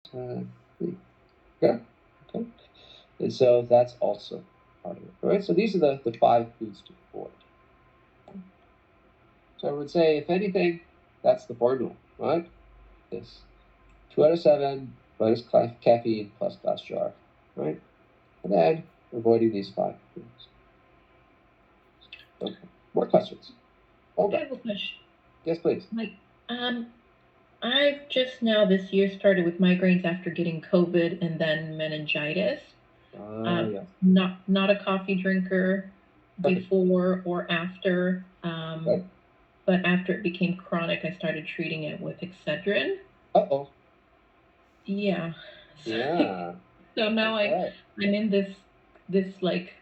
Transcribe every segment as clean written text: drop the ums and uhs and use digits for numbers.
Caffeine. Yeah. Okay. And so that's also part of it. All right. So these are the 5 foods to avoid. So I would say, if anything, that's the formula, right? This 2 out of 7 minus caffeine plus glass jar, right? And then avoiding these 5 foods. Okay. More questions? I Olga. have a question. Yes, please. Like, um, I've just now this year started with migraines after getting COVID and then meningitis. Yes. Not a coffee drinker Perfect. before or after, Right. but after it became chronic, I started treating it with Excedrin. Uh-oh. Yeah. So, Yeah. so now Okay. I'm in this like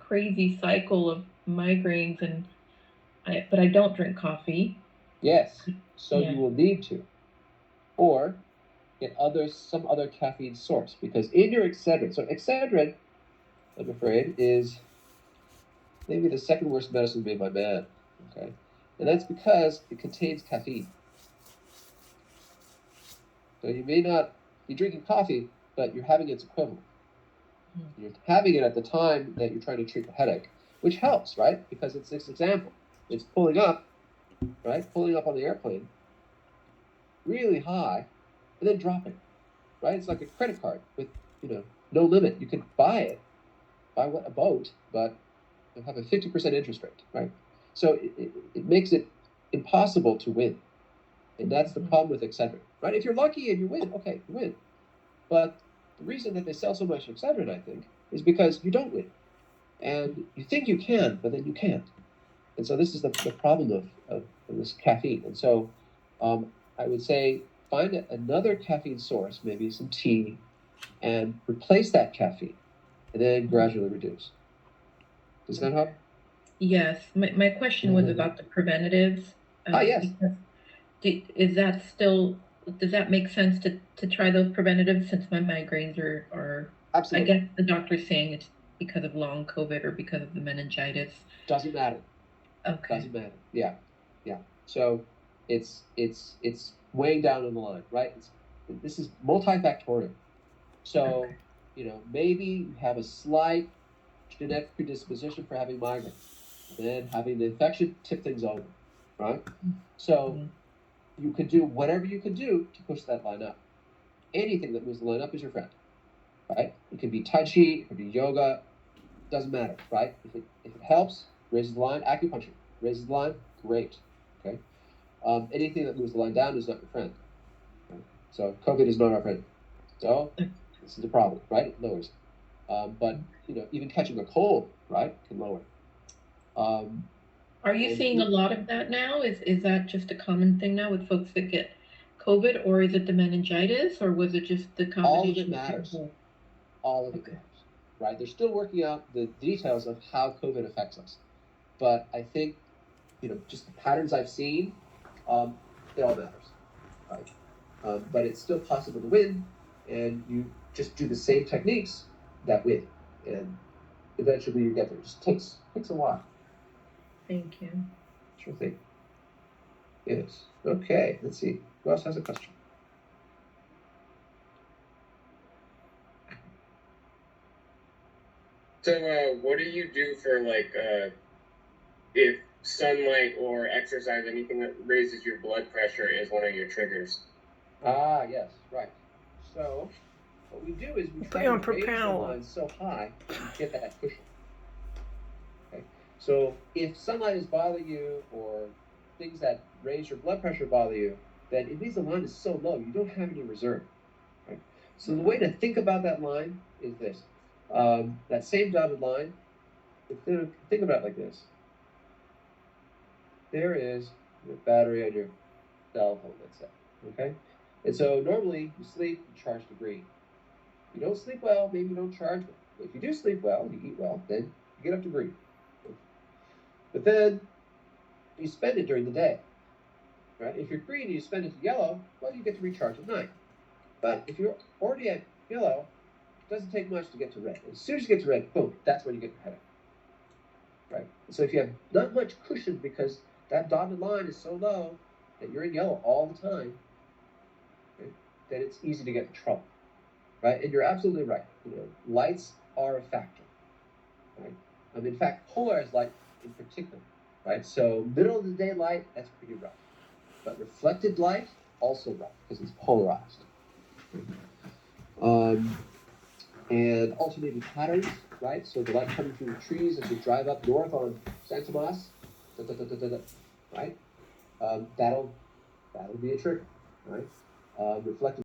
crazy cycle of migraines and but I don't drink coffee. Yes. So Yeah. you will need to, or get some other caffeine source, because in your Excedrin, so Excedrin, I'm afraid, is maybe the second worst medicine made by man. Okay. And that's because it contains caffeine. So you may not be drinking coffee, but you're having its equivalent. You're having it at the time that you're trying to treat the headache, which helps, right? Because it's this example. It's pulling up, right? Pulling up on the airplane really high and then dropping, right? It's like a credit card with, no limit. You can buy it, buy what a boat, but you'll have a 50% interest rate, right? So it makes it impossible to win. And that's the problem with Excedrin, right? If you're lucky and you win, okay, you win. But the reason that they sell so much Excedrin, I think, is because you don't win. And you think you can, but then you can't. And so this is the problem of this caffeine. And so I would say find another caffeine source, maybe some tea, and replace that caffeine, and then gradually reduce. Does that help? Yes. My question was about the preventatives, Yes, because is that still, does that make sense to try those preventatives since my migraines are, I absolutely. guess the doctor's saying it's because of long COVID or because of the meningitis. Doesn't matter. Okay. Doesn't matter. Yeah, yeah. So it's weighing down on the line, right? This is multifactorial. So, Okay. maybe you have a slight genetic predisposition for having migraine. Then having the infection tip things over, right? So Mhm. you can do whatever you can do to push that line up. Anything that moves the line up is your friend, right? It can be Tai Chi, it could be yoga, doesn't matter, right? If it helps, raises the line, acupuncture, raises the line, great, okay? Anything that moves the line down is not your friend. Right? So COVID is not our friend. So this is a problem, right? It lowers. But even catching a cold, right, can lower. Um, Are you and seeing a lot of that now? Is that just a common thing now with folks that get COVID, or is it the meningitis, or was it just the all of it combination of matters. both? All of it Okay. matters, right? They're still working out the details of how COVID affects us, but I think just the patterns I've seen, um, it all matters, right? But it's still possible to win, and you just do the same techniques that win, and eventually you get there. It just takes a while. Thank you. Sure thing. Yes. Okay. Let's see. Who else has a question? So, what do you do for like if sunlight or exercise, anything that raises your blood pressure, is one of your triggers? Yes, right. So what we do is we try to Pound per raise the pound. line so high that you get that cushion. Okay. So if sunlight is bothering you, or things that raise your blood pressure bother you, then it means the line is so low you don't have any reserve. Right. So the way to think about that line is this: that same dotted line. Think about it like this. There is the battery on your cell phone, let's say. Okay. And so normally you sleep, you charge to green. You don't sleep well, maybe you don't charge well. But if you do sleep well, you eat well, then you get up to green. But then you spend it during the day, right? If you're green and you spend it to yellow, well, you get to recharge at night. But if you're already at yellow, it doesn't take much to get to red. As soon as you get to red, boom, that's when you get your headache, right? So if you have not much cushion because that dotted line is so low that you're in yellow all the time, right? then it's easy to get in trouble, right? And you're absolutely right. Lights are a factor, right? In fact, polarized light in particular, right? So middle of the day light, that's pretty rough. But reflected light, also rough because it's polarized. And alternating patterns, right? So the light coming through the trees as you drive up north on San Tomas, right? That'll be a trigger, right? Reflected